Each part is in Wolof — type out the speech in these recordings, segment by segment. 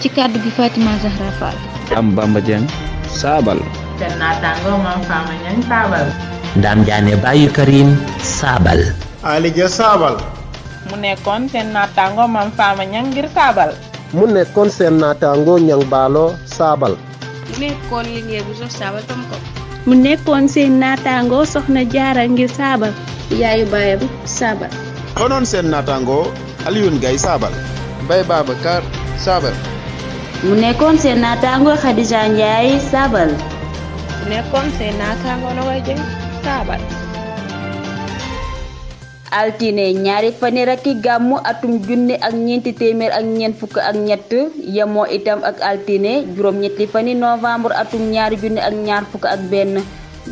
ci kàddu gi Fatima Zahra Fall. am Bamba Dieng saabal. seen naataango Mame Fama Niang saabal. Ndam Diané Baye Karim saabal. Ali Dia saabal. mu nekkoon seen naataango Mame Fama Niang ngir saabal. mu nekkoon seen naataango Niang Baalo saabal. mu nekkoon Linguère bu sox saabal tam ko. mu nekkoon seen naataango Soxna Jaara ngir saabal. yaayu baayam saabal. konoon seen naataango Alioune Gaye saabal. Mbaye Babacar saabal. mu nekkoon seen naataango Khadija Ndiaye saabal. mu nekkoon seen naataango Nogaye Dieng saabal. altine ñaari fanweer ak gàmmu atum junne ak ñeenti téeméer ak ñeent fukk ak ñett yemoo itam ak altine juróom-ñetti fani novembre atum ñaari junne ak ñaar fukk ak benn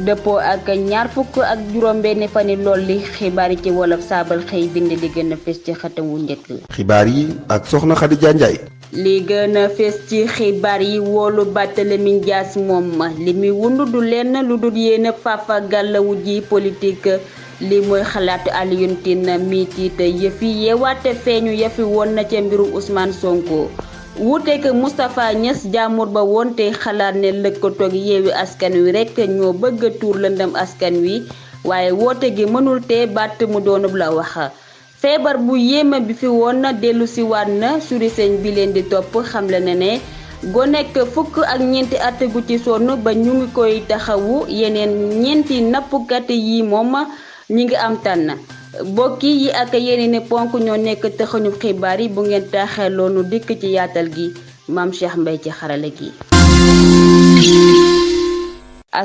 dëppoo ak ñaar fukk ak juróom-benn fani lolli xibaar yi ci wolof saabal xëy bind li gën a fes ci xatam wu njëkk. xibaar yi ak soxna Khadija Ndiaye. li gën a fes ci xibaar yi woolu Barthélémy Dias moom li muy wund du lenn lu dul yéen Fafa Gàllawu ji politique. li mooy xalaatu Alioune Tine mi tiite yëfi yeewaate feeñu yëfi woon na ca mbirum Ousmane Sonko wuuteeg Moustapha Niass jaamur ba woon te xalaat ne lëkkatoog yeewi askan wi rek ñoo bëgg a tuur lëndëm askan wi waaye woote gi mënul te batt mu doonub la wax feebar bu yéeme bi fi woon na dellu si waat na suri sëñ bi leen di topp xamle na ne gonek fukk ak ñeenti at gu ci sonn ba ñu ngi koy taxawu yeneen ñeenti nappkat yi moom ñi ngi am tànn bokki yi ak yeneen ponk ñoo nekk taxañu xibaar yi bu ngeen taaxeloonu dikk ci yaatal gi Mame Cheikh Mbaye ci xarala gi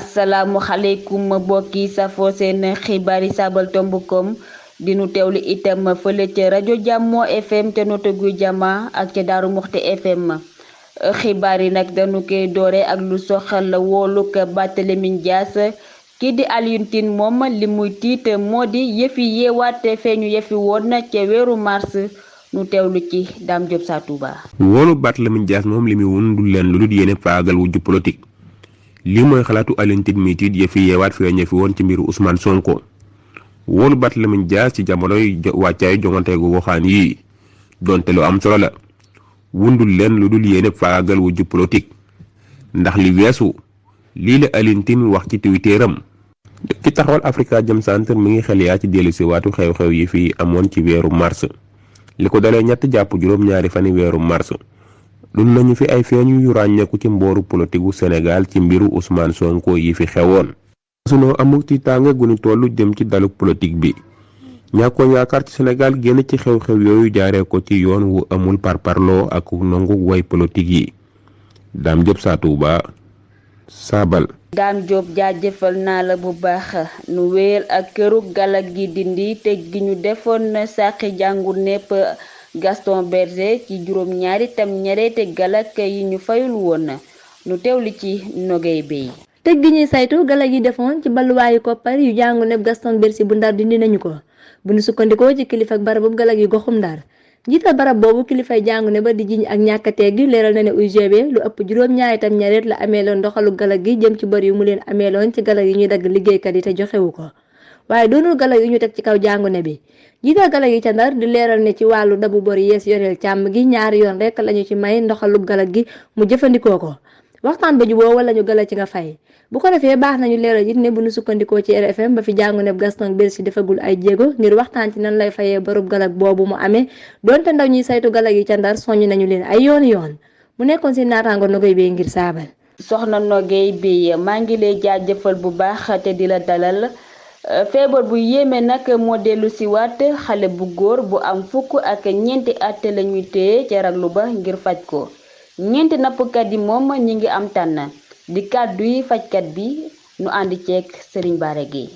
asalaamualeykum bokki safoo seen xibaar yi saabal tombukom dinu teewlu itam fële ca rajo Jàmmoo FM te nota guy jama ak ca Daaru Muxti FM xibaar yi nag dañu koy doore ak lu soxal wooluk Barthélémy Dias kii di Alioune Tine moom li muy tiit moo di yëfi yeewaate feeñu yëfi woon na ca weeru mars nu teewlu ci Dame Diop sa Touba. woolu Barthélémy Dias moom li muy wundul leen lu dul yéene faagal wujju politique lii mooy xalaatu Alioune Tine mi tiit yëfi yeewaat feeñ fi woon ci mbiru Ousmane Sonko woolu Barthélémy Dias ci jamonoy wàccaayu jongante gu waxaan yi donte lu am solo la wundul leen lu dul yéene faagal wujju politique ndax li weesu lii la Alioune Tine wax ci twitteram ki taxawal Africa Jom Center mi ngi xel yaa ci dellu si waatu xew-xew yi fi amoon ci weeru mars li ko dalee ñett jàpp juróom-ñaari fani weeru mars dund nañu fi ay feeñu yu ràññeeku ci mbooru politique gu Sénégal ci mbiru Ousmane Sonko yi fi xewoon sunoo amuk ci tànge gu ñu tollu jëm ci daluk politique bi ñàkkoon yaakaar ci Sénégal génn ci xew-xew yooyu jaaree ko ci yoon wu amul parparloo ak nangu way politique yi Dame Diop sa Touba saabal. Dame Diop jaajëfal naa la bu baax nu wéyal ak këru galag gi dindi te gi ñu defoon sàqi jàngu nepp Gaston Berger ci juróom-ñaari tam ñareete galag yi ñu fayul woon nu teewli ci Nogay Bey. tëj gi ñuy saytu galag yi defoon ci balluwaayu koppar yu jàngu nepp Gaston Berger bu Ndar dindi nañu ko bu ñu sukkandikoo ci kilifa ak barabu galag yi goxum Ndar jiital barab boobu kilifay jàngu ne ba di jiñ ak ñàkkatee gi leeral na ne UGB lu ëpp juróom-ñaari tam ñareet la ameeloon ndoxalu galag gi jëm ci bor yu mu leen ameeloon ci galag yi ñuy dagg liggéeykat yi te joxewu ko waaye doonul galag yu ñu teg ci kaw jàngu ne bi jiital galag yi ca Ndar di leeral ne ci wàllu dabu bor yees yoreel càmm gi ñaari yoon rek lañu ci may ndoxalu galag gi mu jëfandikoo ko waxtaan ba juboo wala ñu gala ci nga fay bu ko defee baax nañu leeral it ne bu ñu sukkandikoo ci RFM ba fi jàngu ne Gaston Berger defagul ay jéego ngir waxtaan ci nan lay fayee barub galag boobu mu amee donte ndaw ñuy saytu galag yi ca Ndar soññ nañu leen ay yoon mu nekkoon si naataango Nogay Bey ngir saabal. soxna Nogay Bey maa ngi lay jaajëfal bu baax te di la dalal feebar bu yéeme nag moo dellu si waat xale bu góor bu am fukk ak ñeenti at la ñuy téye ca raglu ba ngir faj ko ñeenti nappkat yi moom ñi ngi am tànn di kàddu yi fajkat bi nu ànd ceeg Serigne Bara Gueye.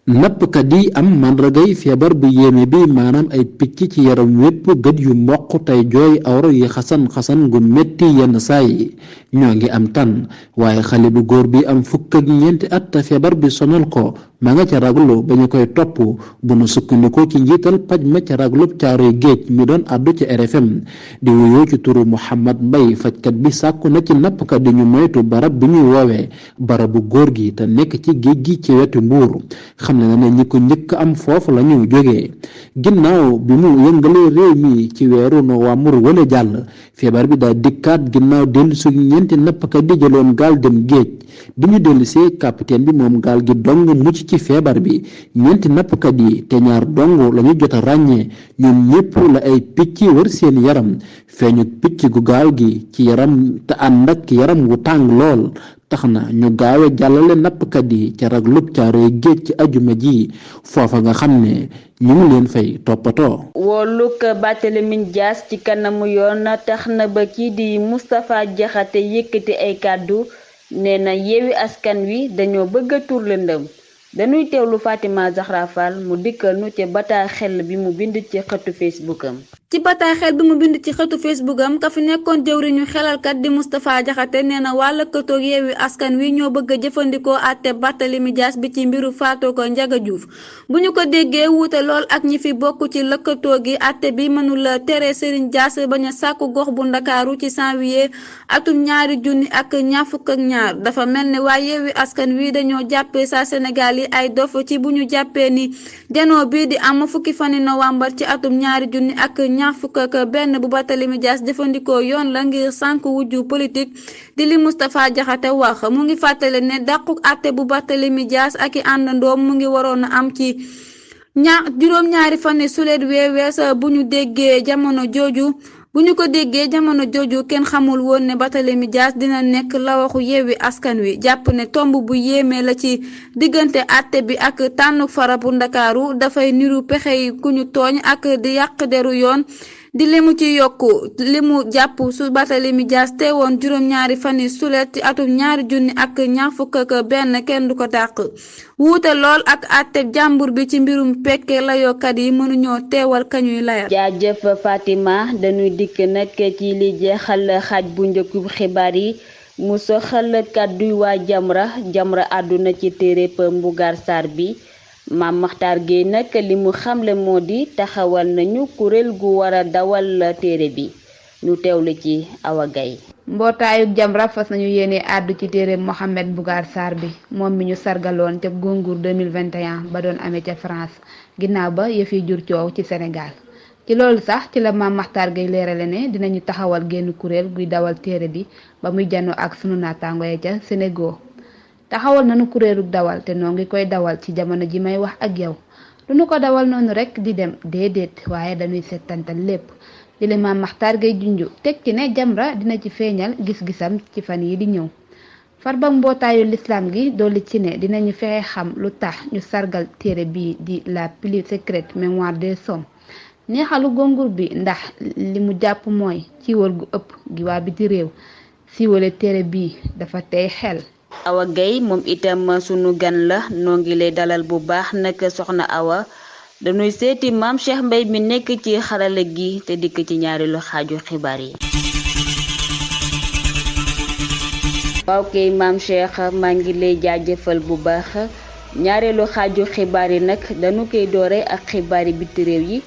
nappkat yi am màndargay feebar bu yéeme bi maanaam ay picc ci yaram wépp gët yu mboq tey jooy awra yi xasan gu metti yenn saay ñoo ngi am tan waaye xale bu góor bi am fukk ak ñeenti at te feebar bi sonal ko ma nga ca raglu ba ñu koy topp bu nu sukkandikoo ci njiital paj ma ca raglub Caaroy Géej mi doon àddu ci RFM di wuyoo ci turu Mouhamad Mbaye fajkat bi sàkku na ci nappkat di ñu moytu barab bi ñuy woowee barabu góor gi te nekk ci géej gi ci wetu Mbuur xam ne ne ñi ko njëkk am foofu la ñu jógee ginnaaw bi mu yëngalee réew mi ci weeru novembre wala jàll feebar bi daa dikkaat ginnaaw dellu su ñeenti nappkat di jëloon gaal dem géej bi ñu dellusee capitaine bi moom gaal gi dong mucc ci feebar bi ñeenti nappkat yi te ñaar dong la ñu jot a ràññee ñoom ñépp la ay picc wër seen yaram feeñu picc gu gaal gi ci yaram te ànd ak yaram wu tàng lool tax na ñu gaawe jàllale nappkat yi ca raglub caaroy géej ci ajuma ji foofa nga xam ne ñu ngi leen fay toppatoo. wooluk Barthélémy Dias ci kanamu yoon tax na ba kii di Moustapha Diakhaté yëkkati ay kàddu nee na Yewwi Askan Wi dañoo bëgg a tur lëndëm dañuy teewlu Fatima Zahra Fall mu dikkal nu ci bataaxel bi mu bind ci xëtu Facebook am. ci bataaxel bi mu bind ci xëtu Facebook am ka fi nekkoon jëwriñu xelalkat di Moustapha Diakhaté nee na waa lëkkatoog Yewwi Askan Wi ñoo bëgg a jëfandikoo àtte Barthélémy Dias bi ci mbiru faatoo ko Ndiaga Diouf bu ñu ko déggee wuute lool ak ñi fi bokk ci lëkkatoo gi àtte bi mënula tere Serigne Dias bañ a sàkku gox bu Ndakaaru ci janvier atum 2022 dafa mel ni waa Yewwi Askan Wi dañoo jàppee sa Sénégal yi ay dof ci bu ñu jàppee ni janoo bii di am fukki fani novembre ci atum 2021 bu Barthélémy Dias jëfandikoo yoon la ngir sànk wujju politique di li Moustapha Diakhaté wax mu ngi fàttale ne dàqu àtte bu Barthélémy Dias ak i àndandoom mu ngi waroon a am ci juróom-ñaari fani sulet weewees bu ñu ko déggee jamono jooju kenn xamul woon ne Barthélémy Dias dina nekk la waxu Yewwi Askan Wi jàpp ne tomb bu yéeme la ci diggante àtte bi ak tànn fara bu Ndakaaru dafay niru pexe yi ku ñu tooñ ak di yàq deru yoon di limu ci yokku limu jàpp su Barthélémy Dias teewoon juróom-ñaari fani sulet ci atum 2021 kenn du ko dàq wuute lool ak àtte jàmbur bi ci mbirum pekke layookat yi mënuñoo teewal kañuy layal. jaajëf Fatima dañuy dikk nag ci li jeexal xaaj bu njëkku xibaar yi mu soxal kàdduy waa Jamra àdduna ci téereb Mbougar Sarr bi Mame Makhtar Gueye nag li mu xamle moo di taxawal nañu kuréel gu war a dawal téere bi ñu teewlu ci Awa Gaye. mbootaayu Jamra fas nañu yéene àddu ci téere Mohamed Mbougar Sarr bi moom mi ñu sargaloon ca Goncourt 2021 ba doon amee ca France ginnaaw ba yëf yi jur coow ci Sénégal ci loolu sax ci la Mame Makhtar Gueye leerale ne dinañu taxawal génn kuréel guy dawal téere bi ba muy janoo ak sunu naataango ya ca Sénégal taxawal nañu kuréelu dawal te noo ngi koy dawal ci jamono ji may wax ak yow duñu ko dawal noonu rek di dem déedéet waaye dañuy settantal lépp li la Mame Makhtar Gueye junju teg ci ne Jamra dina ci feeñal gis-gisam ci fan yi di ñëw farba mbootaayu l'islam gi dolli ci ne dinañu fexe xam lu tax ñu sargal téere bii di la plus secrète mémoire des hommes neexalu Goncourt bi ndax li mu jàpp mooy siiwal gu ëpp gi waa biti réew siiwale téere bii dafa tey xel. Awa Gaye moom itam sunu gan la noo ngi lay dalal bu baax nag soxna Awa dañuy seeti Mame Cheikh Mbaye mi nekk ci xarala gi te dikk ci ñaareelu xaaju xibaar yi. waaw kay Mame Cheikh maa ngi lay jaajëfal bu baax ñaareelu xaaju xibaar yi nag dañu koy doore ak xibaari biti réew yi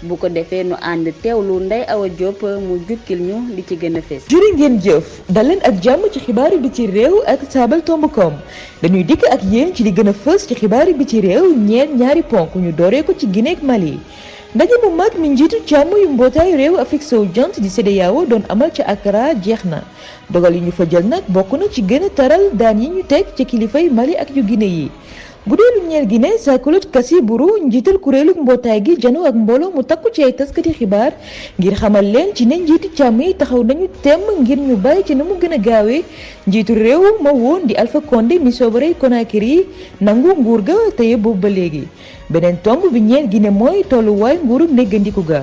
bu ko defee nu ànd teewlu Ndeye Awa Diop mu jukkil ñu li ci gën a fees. jërë ngeen jëf daleen ak jàmm ci xibaari biti réew ak sabal.com dañuy dikk ak yéen ci li gën a fës ci xibaari biti réew ñeent ñaari ponk ñu dooree ko ci Guinée ak Mali. ndaje bu mag mi njiitu càmm yu mbootaayu réew Afrique sowu jant di CEDEAO doon amal ca Accra jeex na dogal yi ñu fa jël nag bokk na ci gën a taral daan yi ñu teg ca kilifay Mali ak yu Guinée yi. bu dee lu ñeel Guinée Sakolot Kassiburu njiital kuréelu mbootaay gi janoo ak mbooloo mu takku ci ay taskati xibaar ngir xamal leen ci ne njiiti càmm yi taxaw nañu temm ngir ñu bàyyi ci na mu gën a gaawee njiitu réew ma woon di Alpha Condé mi soobarey Conakry nangu nguur ga teye boobu ba léegi beneen tomb bi ñeel Guinée mooy tolluwaay nguurug néggandiku ga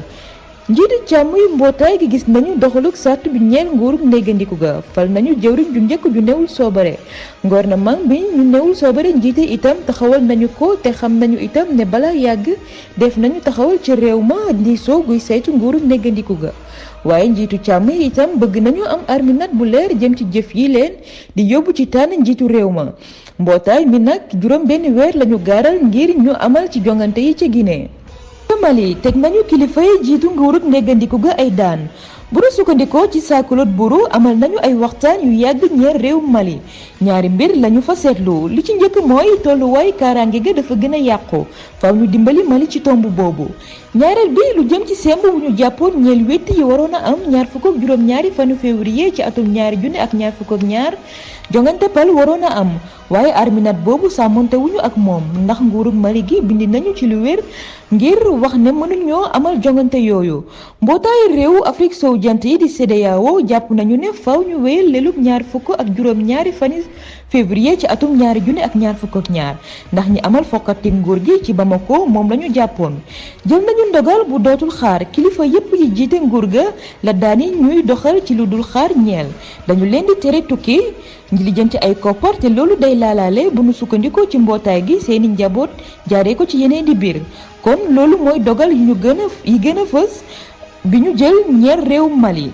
njiitu càmm yu mbootaay gi gis nañu doxaluk sart bi ñeel nguurug néggandiku ga fal nañu jëwriñ ju njëkk ju newul soobare gouvernement bi ñu newul soobare njiite itam taxawal nañu ko te xam nañu itam ne bala yàgg def nañu taxawal ci réew ma diisoo guy saytu nguurug néggandiku ga waaye njiitu càmm yi itam bëgg nañu am arminat bu leer jëm ci jëf yi leen di yóbbu ci tànn njiitu réew ma mbootaay mi nag juróom benn weer lañu gaaral ngir ñu amal ci jongante yi ca Guinée. Mali teg nañu kilifa yi jiitu nguurug néggandiku ga ay daan bu nu sukkandikoo ci Sakolot Buru amal nañu ay waxtaan yu yàgg ñeer réew Mali ñaari mbir lañu fa seetlu li ci njëkk mooy tolluwaay kaaraange ga dafa gën a yàqu faaw ñu dimbali Mali ci tomb boobu ñaareel bi lu jëm ci semb wu ñu jàppoon ñeel wetti yi waroon a am ñaar fukk ak juróom-ñaari fanu février ci atum 2022 jongante pal waroon a am waaye arminat boobu sàmmonte wuñu ak moom ndax nguurug Mali gi bindi nañu ci lu wér ngir wax ne mënuñoo amal jongante yooyu mbootaayu réewu Afrique sowu jant yi di CEDEAO jàpp nañu ne faw ñu wéyal lelub ñaar fukk ak juróom-ñaari fani février ci atum 2022 ndax ñi amal fokkati nguur gi ci Bamako moom lañu jàppoon jël nañu ndogal bu dootul xaar kilifa yépp yi jiite nguur ga la daani ñuy doxal ci lu dul xaar ñeel dañu leen di tere tukki ngi lijjanti ay koppar te loolu day laalaale bu nu sukkandikoo ci mbootaay gi seeni njaboot jaaree ko ci yeneen di biir kon loolu mooy dogal yi gën a fës bi ñu jël ñeer réew Mali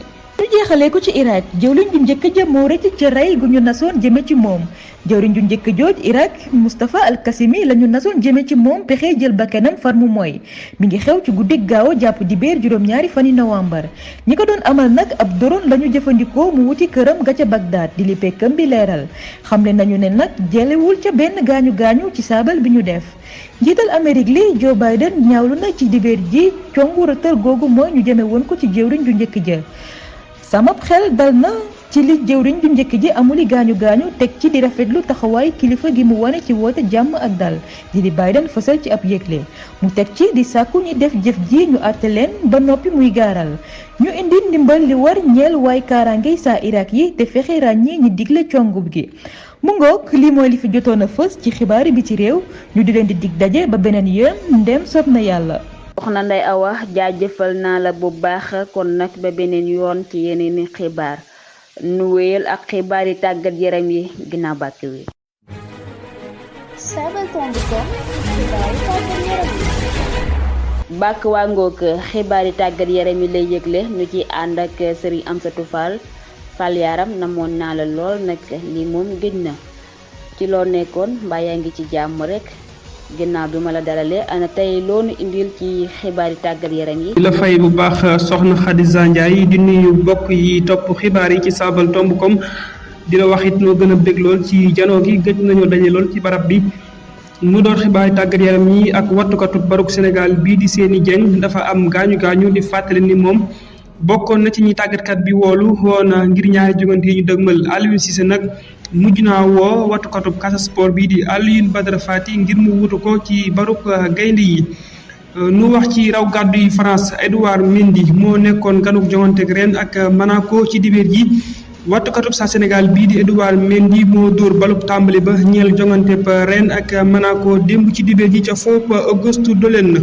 ñu jeexalee ko ci Irak jëwriñ ju njëkk ja moo rëcc ca rey gu ñu nasoon jëme ci moom jëwriñ ju njëkk jooj Irak Mustafa al-Kasimi la ñu nasoon jëme ci moom pexe jël bakkanam far mu mooy mi ngi xew ci guddig gaaw jàpp dibéer juróom-ñaari fani novembre ñi ko doon amal nag ab drone la ñu jëfandikoo mu wuti këram ga ca Bagdad di li pekkam bi leeral xamle nañu ne nag jëlewul ca benn gaañu-gaañu ci saabal bi ñu def njiital Amérique li Joe Biden ñaawlu na ci dibéer ji congu rëtër googu mooy ñu jëme woon ko ci jëwriñ ju njëkk ja samab xel dal na ci li jëwriñ ju njëkk ji amuli gaañu-gaañu teg ci di rafetlu taxawaay kilifa gi mu wane ci woote jàmm ak dal di Biden fësal ci ab yëgle mu teg ci di sàkku ñi def jëf ji ñu àtte leen ba noppi muy gaaral ñu indi ndimbal li war ñeel waay kaaraange saa Irak yi te fexe ràññee ñi digle congub gi mu ngoog lii mooy li fi jotoon a fës ci xibaari bi ci réew ñu di leen di dig daje ba beneen yoon ndem soob na yàlla soxna Ndeye Awa jaajëfal naa la bu baax kon nag ba beneen yoon ci yeneeni xibaar nu wéyal ak xibaar yi tàggat yaram yi ginnaaw bàkk wi bàkk waa ngoog xibaar yi tàggat yaram yi lay yëgle ñu ci ànd ak Serigne Amsatou Fall yaram namoon naa la lool nag lii moom gëj na ci loo nekkoon mbaa yaa ngi ci jàmm rek ginnaaw bi ma la dalalee ana tey loonu indil ci xibaar yi tàggat yaram yi. la fay bu baax soxna Khadija Ndiaye di nuyu mbokk yi topp xibaar yi ci sabal.com di la wax it noo gën a bég lool ci janoo gi gëj nañoo daje lool ci barab bi mu doon xibaar yi tàggat yaram yi ak wattukatu baruk Sénégal bii di Seny Dieng dafa am gaañu di fàttali ni moom bokkoon na ci ñi tàggatkat bi woolu woon ngir ñaari jogante yi ñu dëgmal Aliou Cissé nag mujj naa woo wattukatub Casa Sport bii di Alioune Badara Fati ngir mu wutu ko ci baruk gaynde yi nu wax ci raw gàddu yi France Edouard Mendy moo nekkoon ganuk jongante ren ak Monaco ci dibéer ji wattukatub sa Sénégal bii di Edouard Mendy moo dóor balub tàmbali ba ñeel jongante ren ak Monaco démb ci dibéer ji ca foofu Auguste Delaune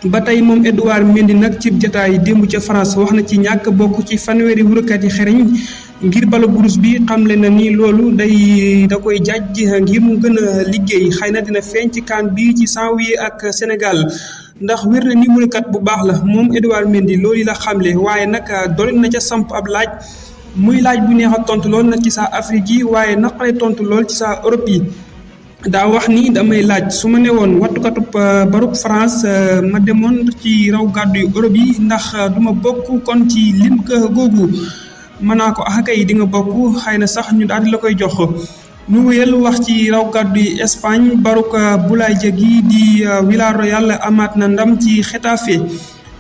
ba tey moom Edouard Mendy nag ci jotaay démb ca France wax na ci ñàkk bokk ci fanweeri wurukat yi xereñ ngir balu burus bi xamle na ni loolu da koy jàjj ngir mu gën a liggéey xëy na dina feeñ ci CAN bi ci janvier ak Sénégal ndax wér na ni wurukat bu baax la moom Edouard Mendy loolu la xamle waaye nag dolli na ca samp ab laaj muy laaj bu neex a tontu lool nag ci saa Afrique yi waaye naqare tontu lool ci saa Europe yi. daa wax ni damay laaj su ma newoon wattukatub baruk France ma demoon ci raw gàddu yu Europe yi ndax duma bokk kon ci lim ka googu mën naa ko axakay di nga bokk xëy na sax ñu daal di la koy jox ñu wéyal wax ci raw gàddu yi Espagne baruk Boulaye Dia gi di Villarreal amaat na ndam ci Getafe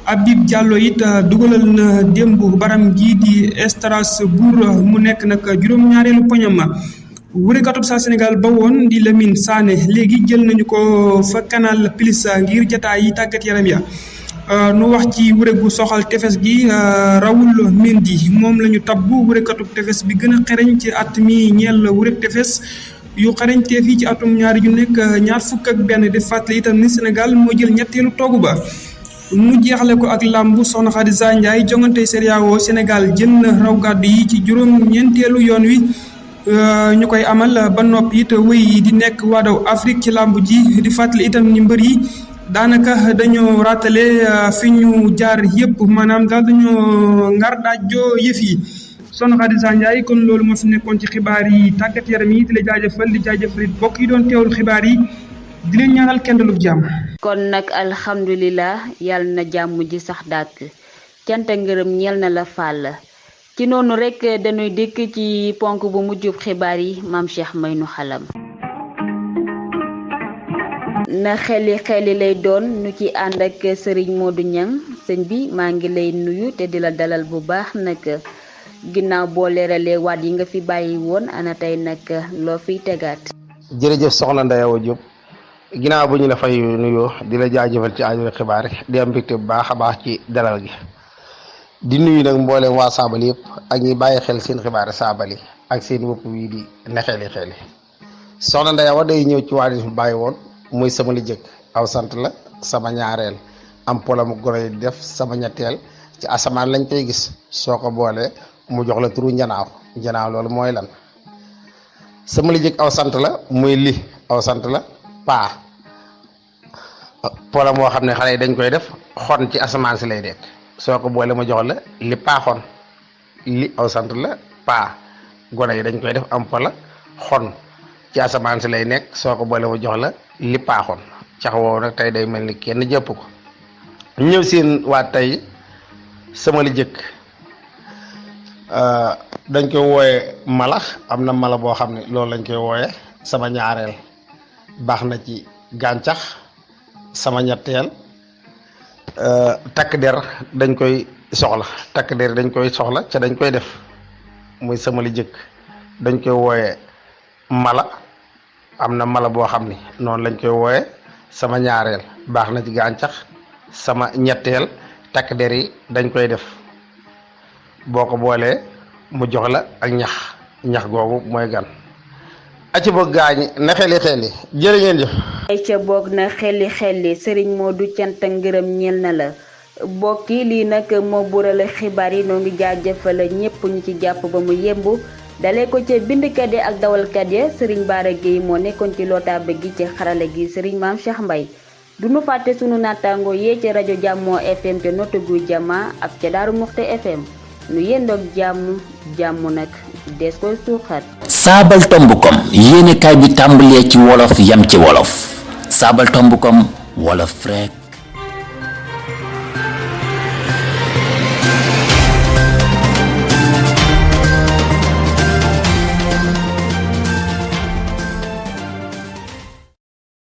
Habib Diallo it dugalal na démb baram gi di Strasbourg mu nekk nag juróom-ñaareelu poñam wurikatub sa Sénégal ba woon di Lamine Sané léegi jël nañu ko fa Canal Plus ngir jataay yi tàggat yaram ya nu wax ci wure gu soxal tefes gi Raoul Mendy moom la ñu tabbu wurekatub tefes bi gën a xereñ ci at mi ñeel wurek tefes yu xarañtee fii ci atum ñaar fukk ak benn di fàttali itam ni Sénégal moo jël ñetteelu toogu ba mu jeexale ko ak làmbu soxna Khadija Ndiaye jongante Serie A Sénégal jël na raw gàddu yi ci juróom-ñeenteelu yoon wi ñu koy amal ba noppi it wéy di nekk waadaw Afrique ci làmb ji di fàttali itam ni mbër yi daanaka dañoo raatale fi ñu jaar yëpp maanaam daal dañoo ngar daajoo yëf yi Soxna Khadija Ndiaye kon loolu moo fi nekkoon ci xibaar yi tàggat yaram yi di la jaajëfal it bokk yi doon teewlu xibaar yi di leen ñaanal kenn dalub jàmm. kon nag alhamdulilah yàlla na jàmm ji sax dàkk cant ak ngërëm ñeel na la Fall ci noonu rek dañuy dikk ci ponk bu mujjub xibaar yi maam Cheikh may nu xalam na xeli lay doon nu ci ànd ak Serigne Modou Niang sëñ bi maa ngi lay nuyu te di la dalal bu baax nag ginnaaw boo leeralee waat yi nga fi bàyyi woon ana tey nag loo fiy tegaat. jërëjëf soxna Ndeye Awa Diop ginnaaw bu ñu la fay nuyoo di la jaajëfal ci aju xibaar yi di am mbégte bu baax a baax ci dalal gi di nuyu nag mbooleem waa Saabal yëpp ak ñi bàyyi xel seen xibaari Saabal yi ak seen bopp wi di ne xeli soxna Ndeye Awa day ñëw ci waa di bàyyi woon muy sama li jëkk aw sant la sama ñaareel am polamu goro yi def sama ñetteel ci asamaan lañ koy gis soo ko boolee mu jox la turu njanaaw loolu mooy lan sama li jëkk aw sant la muy li aw sant la paa pola moo xam ne xale yi dañ koy def xon ci asamaan si lay dekk soo ko boole ma jox la li paaxoon li aw sant la paa gone yi dañ koy def am pola xon ci asamaan si lay nekk soo ko boole ma jox la li paaxoon cax woowu nag tey day mel ni kenn jëpp ko ñëw seen waa tey sama li jëkk dañ koy wooye malax am na mala boo xam ne loolu lañ koy wooye sama ñaareel baax na ci gàncax sama ñetteel takk der dañ koy soxla ca dañ koy def muy sama li jëkk dañ koy wooye mala am na mala boo xam ni noonu lañ koy wooye sama ñaareel baax na ci gàncax sama ñetteel takk der yi dañ koy def boo ko boolee mu jox la ak ñax googu mooy gan acca boog gaañ na xeli jërë ngeen jëf ay ca boog na xeli Serigne Modou cant ak ngërëm ñeel na la bokki lii nag moo burale xibaar yi noo ngi jaajëfal ñépp ñu ci jàpp ba mu yemb dalee ko ca bindkat yi ak dawalkat ya Serigne Bara Gueye moo nekkoon ci lootaaba gi ci xarale gi Serigne Mame Cheikh Mbaye du nu fàtte sunu nattaango yee ca rajo Jàmmoo FM te notagu jama ak ca Daaru Muxte FM nu yendoog jàmm nag des koy suuxat saabal tombukom yéenekaay bi tàmbalee ci wolof yam ci wolof saabal tombukom wolof rek